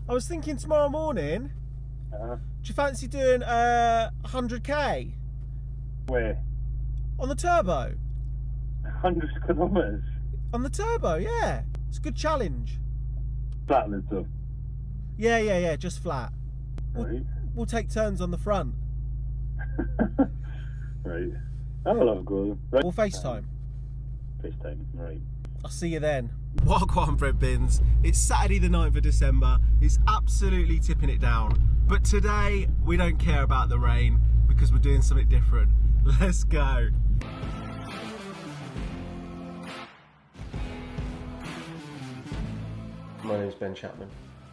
I was thinking tomorrow morning, do you fancy doing 100k? Where? On the turbo. 100 kilometres? On the turbo, yeah. It's a good challenge. Flatland stuff. Yeah, just flat. Right. We'll take turns on the front. Right. I'll have a go. Right. We'll FaceTime. FaceTime, right. I'll see you then. Wagwan bread bins. It's Saturday the 9th of December. It's absolutely tipping it down. But today, we don't care about the rain because we're doing something different. Let's go. My name's Ben Chapman.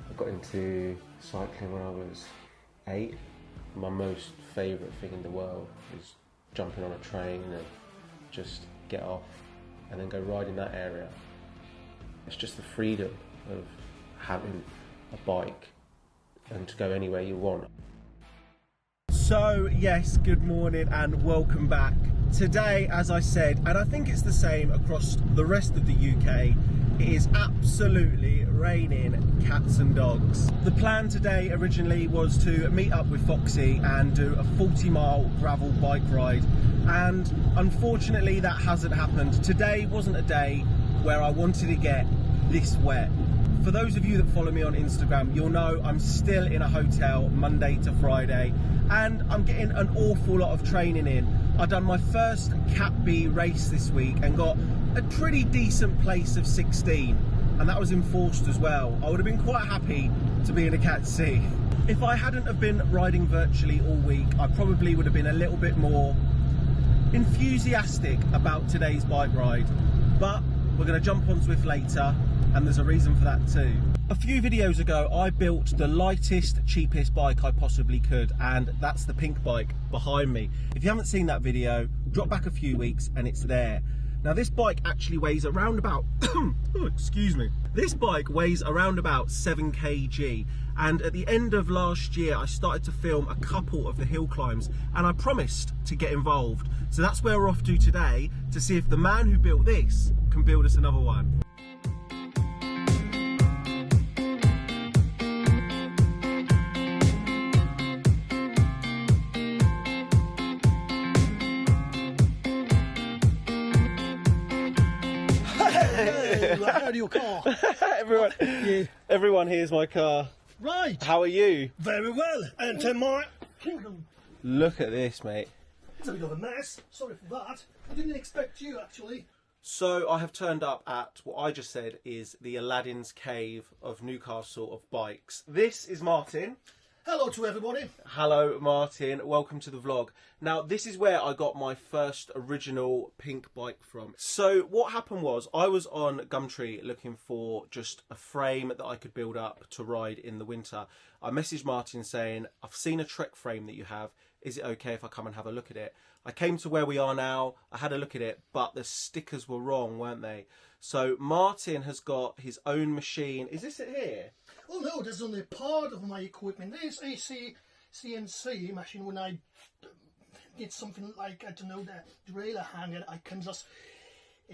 I got into cycling when I was 8. My most favourite thing in the world is jumping on a train and just get off and then go ride in that area. It's just the freedom of having a bike and to go anywhere you want. So yes, good morning and welcome back. Today, as I said, and I think it's the same across the rest of the UK, it is absolutely raining cats and dogs. The plan today originally was to meet up with Foxy and do a 40-mile gravel bike ride, and unfortunately that hasn't happened. Today wasn't a day where I wanted to get this wet. For those of you that follow me on Instagram, you'll know I'm still in a hotel Monday to Friday and I'm getting an awful lot of training in. I've done my first Cat B race this week and got a pretty decent place of 16, and that was enforced as well. I would have been quite happy to be in a Cat C. If I hadn't have been riding virtually all week, I probably would have been a little bit more enthusiastic about today's bike ride, but we're going to jump on Zwift later, and there's a reason for that too. A few videos ago I built the lightest, cheapest bike I possibly could, and that's the pink bike behind me. If you haven't seen that video, drop back a few weeks and it's there. Now this bike actually weighs around about, oh, excuse me. This bike weighs around about 7 kg, and at the end of last year I started to film a couple of the hill climbs and I promised to get involved. So that's where we're off to today, to see if the man who built this can build us another one. How do your car? Everyone here's my car. Right. How are you? Very well. Enter my kingdom. Look at this, mate. It's a bit of a mess. Sorry for that. I didn't expect you, actually. So I have turned up at what I just said is the Aladdin's Cave of Newcastle of bikes. This is Martin. Hello to everybody. Hello Martin, welcome to the vlog. Now this is where I got my first original pink bike from. So what happened was I was on Gumtree looking for just a frame that I could build up to ride in the winter. I messaged Martin saying, I've seen a Trek frame that you have, is it okay if I come and have a look at it? I came to where we are now, I had a look at it, but the stickers were wrong, weren't they? So Martin has got his own machine. Is this it here? Oh no, there's only part of my equipment. There's a CNC machine. When I did something like, I don't know, the trailer hanger, I can just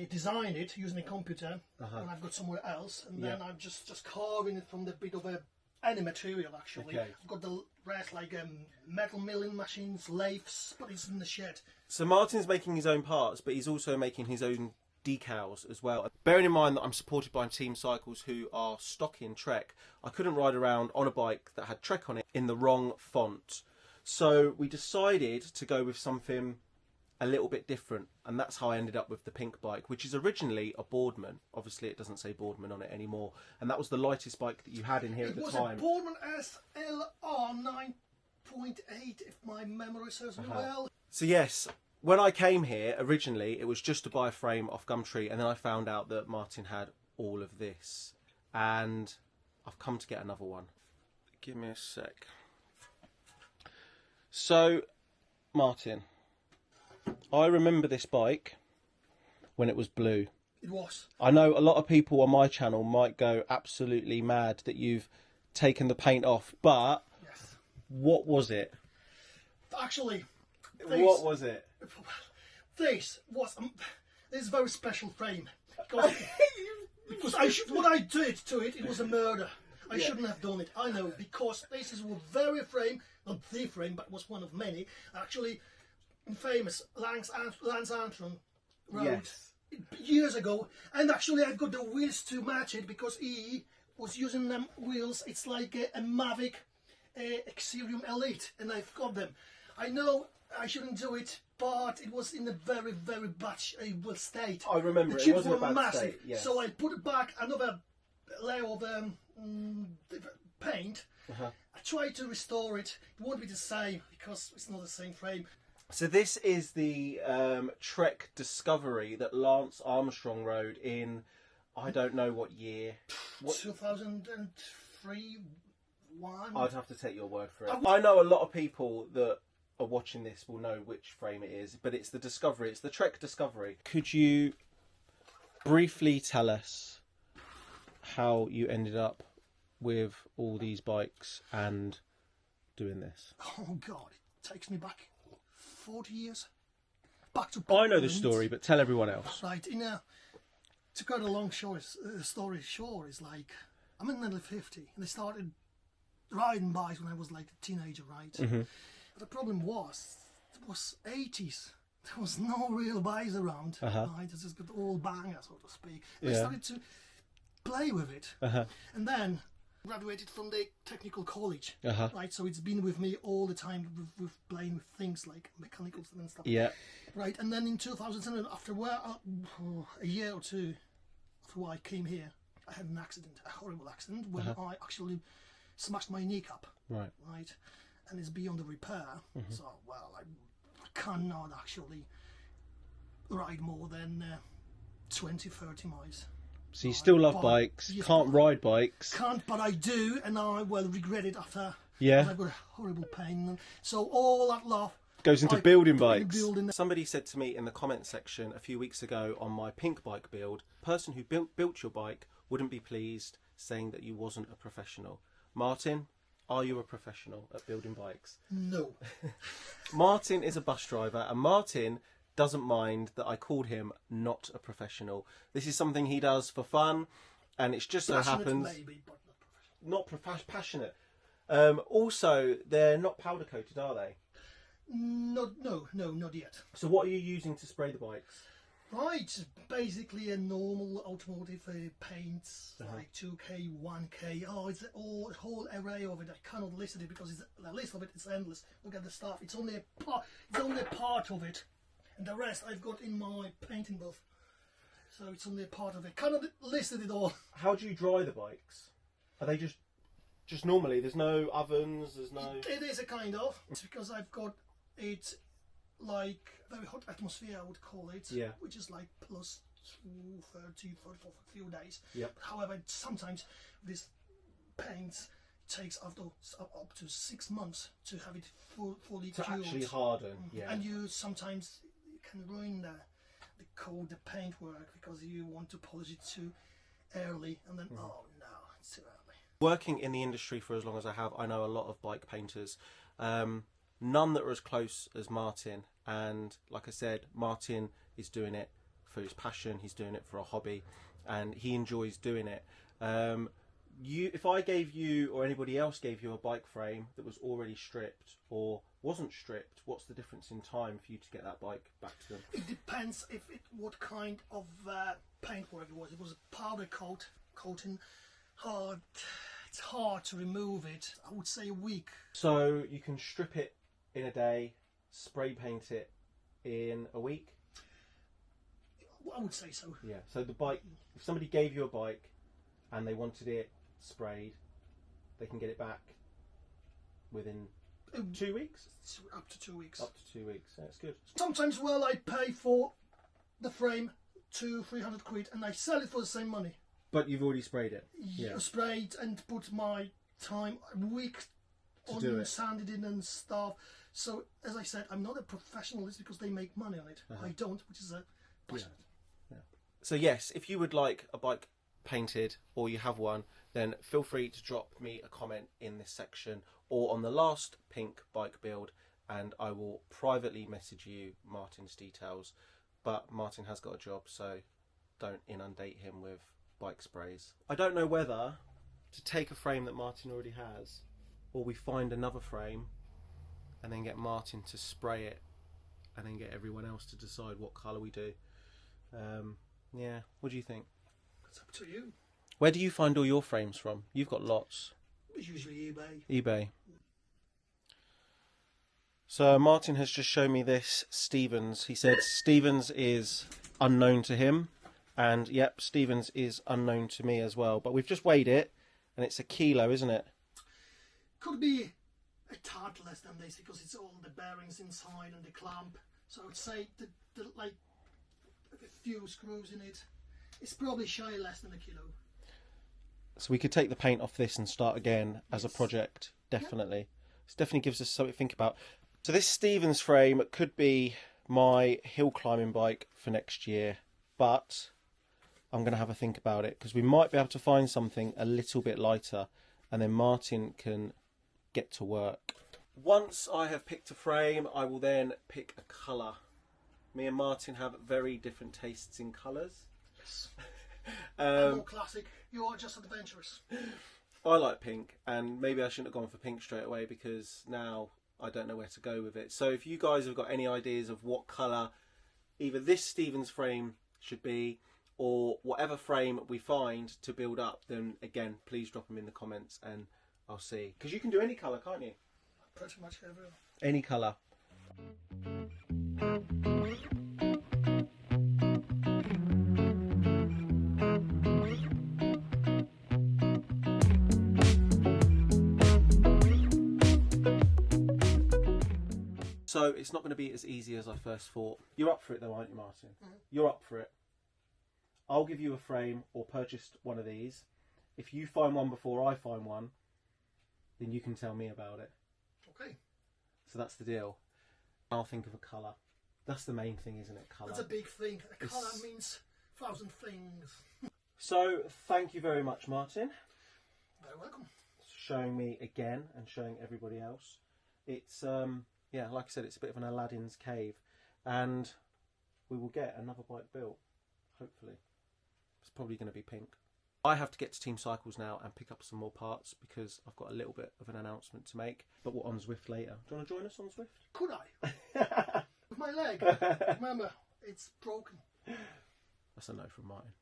design it using a computer, and I've got somewhere else, and then I'm just carving it from the bit of any material actually. Okay. I've got the rest like metal milling machines, lathes, but it's in the shed. So Martin's making his own parts, but he's also making his own decals as well. Bearing in mind that I'm supported by Team Cycles who are stocking Trek, I couldn't ride around on a bike that had Trek on it in the wrong font. So we decided to go with something a little bit different, and that's how I ended up with the pink bike, which is originally a Boardman. Obviously it doesn't say Boardman on it anymore, and that was the lightest bike that you had in here at the time. It was a Boardman SLR 9.8 if my memory serves me well. So yes, when I came here originally it was just to buy a frame off Gumtree, and then I found out that Martin had all of this, and I've come to get another one. Give me a sec. So Martin, I remember this bike when it was blue. It was. I know a lot of people on my channel might go absolutely mad that you've taken the paint off, but yes. What was it? Actually, what was it? This was this very special frame. Because what I did to it, it was a murder. I shouldn't have done it. I know, because this is a very frame, not the frame, but was one of many. Actually, famous Lance Armstrong rode Yes. years ago, and actually I've got the wheels to match it because he was using them wheels. It's like a Mavic Exerium Elite, and I've got them. I know I shouldn't do it, but it was in a very, very bad state. I remember the it tubes wasn't a were bad massive, state, yes. so I put back another layer of paint. I tried to restore it. It won't be the same because it's not the same frame. So this is the Trek Discovery that Lance Armstrong rode in, I don't know what year. 2003, 1. I'd have to take your word for it. I know a lot of people that are watching this will know which frame it is, but it's the Discovery. It's the Trek Discovery. Could you briefly tell us how you ended up with all these bikes and doing this? Oh God, it takes me back 40 years. Back to I know the Poland. story, but tell everyone else. Right, to cut a long story short, is like, I'm in nearly 50, and I started riding bikes when I was like a teenager, right? Mm-hmm. But the problem was, it was 80s. There was no real bikes around, right? It's just got all banger, so to speak. And I started to play with it. And then graduated from the technical college, right? So it's been with me all the time with playing with things like mechanicals and stuff. Yeah. Right, and then in 2007, after a year or two after I came here, I had an accident, a horrible accident, when I actually smashed my kneecap. Right. Right, and it's beyond the repair. So, well, I cannot actually ride more than 20, 30 miles. So you still love But- bikes, yes, can't but- ride bikes. Can't, but I do, and I will regret it after. Yeah. I've got a horrible pain. So all that love Goes into I building put in bikes. building. Somebody said to me in the comment section a few weeks ago on my pink bike build, person who built your bike wouldn't be pleased, saying that you wasn't a professional. Martin, are you a professional at building bikes? No. Martin is a bus driver, and Martin doesn't mind that I called him not a professional. This is something he does for fun, and it's just so Passionate happens maybe, but not professional. not passionate. Also, they're not powder coated, are they? No, not yet. So what are you using to spray the bikes? Right, basically a normal automotive paint, like 2K, 1K. Oh, it's a whole array of it. I cannot list it because the list of it is endless. Look at the stuff. It's only a part. It's only a part of it, and the rest I've got in my painting booth. So it's only a part of it. Cannot list it all. How do you dry the bikes? Are they just normally? There's no ovens. There's no. It is a kind of. It's because I've got it like very hot atmosphere, I would call it. Yeah. Which is like plus 30 for a few days. Yep. However, sometimes this paint takes up to 6 months to have it fully To cured. actually harden. Yeah. And you sometimes can ruin the paintwork because you want to polish it too early, and then oh no, it's too early. Working in the industry for as long as I have, I know a lot of bike painters. None that are as close as Martin. And like I said, Martin is doing it for his passion. He's doing it for a hobby, and he enjoys doing it. If I gave you or anybody else gave you a bike frame that was already stripped or wasn't stripped, what's the difference in time for you to get that bike back to them? It depends what kind of paintwork it was. It was a powder coating. Hard. It's hard to remove it. I would say a week. So you can strip it in a day, spray paint it in a week? I would say so. Yeah. So the bike, if somebody gave you a bike and they wanted it sprayed, they can get it back within 2 weeks? It's up to 2 weeks. Up to 2 weeks. That's good. Sometimes, well, I pay for the frame 200-300 quid and I sell it for the same money. But you've already sprayed it? Yeah. Sprayed and put my time, a week To do on it. sanded in and stuff. So, as I said, I'm not a professional. It's because they make money on it. I don't, which is a passionate. So yes, if you would like a bike painted or you have one, then feel free to drop me a comment in this section or on the last pink bike build, and I will privately message you Martin's details. But Martin has got a job, so don't inundate him with bike sprays. I don't know whether to take a frame that Martin already has, or we find another frame and then get Martin to spray it and then get everyone else to decide what colour we do. Yeah, what do you think? It's up to you. Where do you find all your frames from? You've got lots. It's usually eBay. eBay. So Martin has just shown me this Stevens. He said Stevens is unknown to him, and yep, Stevens is unknown to me as well. But we've just weighed it, and it's 1 kilo, isn't it? Could be a tad less than this because it's all the bearings inside and the clamp. So I would say the like a few screws in it. It's probably shy less than 1 kilo. So we could take the paint off this and start again as a project, definitely. Yep. This definitely gives us something to think about. So this Stevens frame could be my hill climbing bike for next year, but I'm going to have a think about it because we might be able to find something a little bit lighter and then Martin can get to work. Once I have picked a frame, I will then pick a colour. Me and Martin have very different tastes in colours. Yes. I'm more classic. You are just adventurous. I like pink, and maybe I shouldn't have gone for pink straight away because now I don't know where to go with it. So if you guys have got any ideas of what colour either this Stevens frame should be or whatever frame we find to build up, then again, please drop them in the comments and I'll see. Because you can do any colour, can't you? Pretty much everyone. Any colour. So it's not going to be as easy as I first thought. You're up for it though, aren't you, Martin? Mm-hmm. You're up for it. I'll give you a frame or purchase one of these. If you find one before I find one, then you can tell me about it. Okay. So that's the deal. I'll think of a colour. That's the main thing, isn't it? Colour. That's a big thing. A colour means 1,000 things. So thank you very much, Martin. Very welcome. Showing me again and showing everybody else. It's yeah, like I said, it's a bit of an Aladdin's cave, and we will get another bike built, hopefully. It's probably going to be pink. I have to get to Team Cycles now and pick up some more parts because I've got a little bit of an announcement to make, but we're on Zwift later. Do you want to join us on Zwift? Could I? With my leg. Remember, it's broken. That's a no from Martin.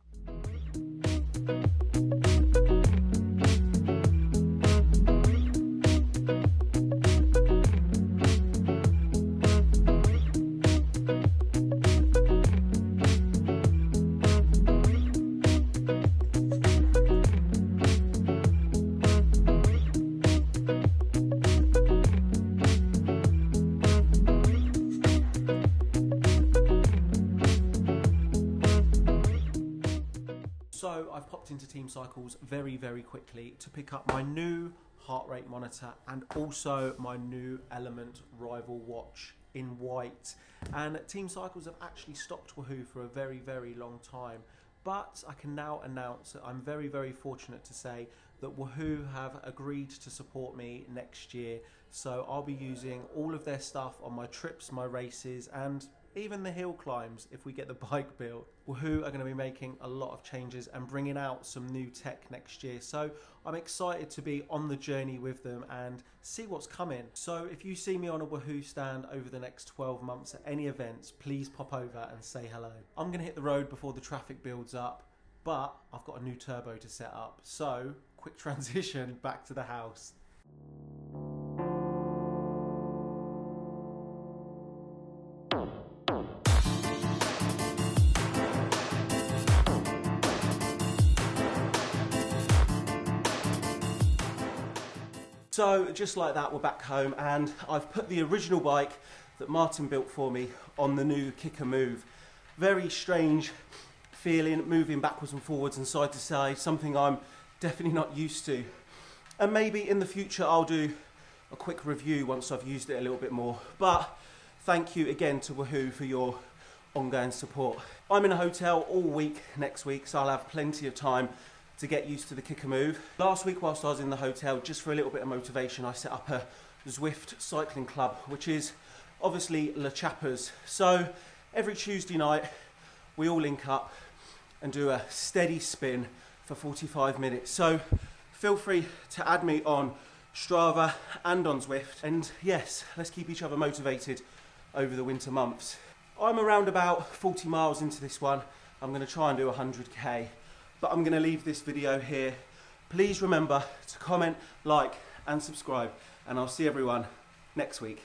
So I've popped into Team Cycles very, very quickly to pick up my new heart rate monitor and also my new Element Rival watch in white. And Team Cycles have actually stocked Wahoo for a very, very long time. But I can now announce that I'm very, very fortunate to say that Wahoo have agreed to support me next year. So I'll be using all of their stuff on my trips, my races, and even the hill climbs if we get the bike built. Wahoo are going to be making a lot of changes and bringing out some new tech next year. So I'm excited to be on the journey with them and see what's coming. So if you see me on a Wahoo stand over the next 12 months at any events, please pop over and say hello. I'm going to hit the road before the traffic builds up, but I've got a new turbo to set up. So quick transition back to the house. So just like that, we're back home and I've put the original bike that Martin built for me on the new Kicker Move. Very strange feeling, moving backwards and forwards and side to side, something I'm definitely not used to. And maybe in the future I'll do a quick review once I've used it a little bit more. But thank you again to Wahoo for your ongoing support. I'm in a hotel all week next week, so I'll have plenty of time to get used to the Kicker Move. Last week whilst I was in the hotel, just for a little bit of motivation, I set up a Zwift cycling club, which is obviously Le Chappa's. So every Tuesday night, we all link up and do a steady spin for 45 minutes. So feel free to add me on Strava and on Zwift. And yes, let's keep each other motivated over the winter months. I'm around about 40 miles into this one. I'm going to try and do 100k, but I'm going to leave this video here. Please remember to comment, like and subscribe, and I'll see everyone next week.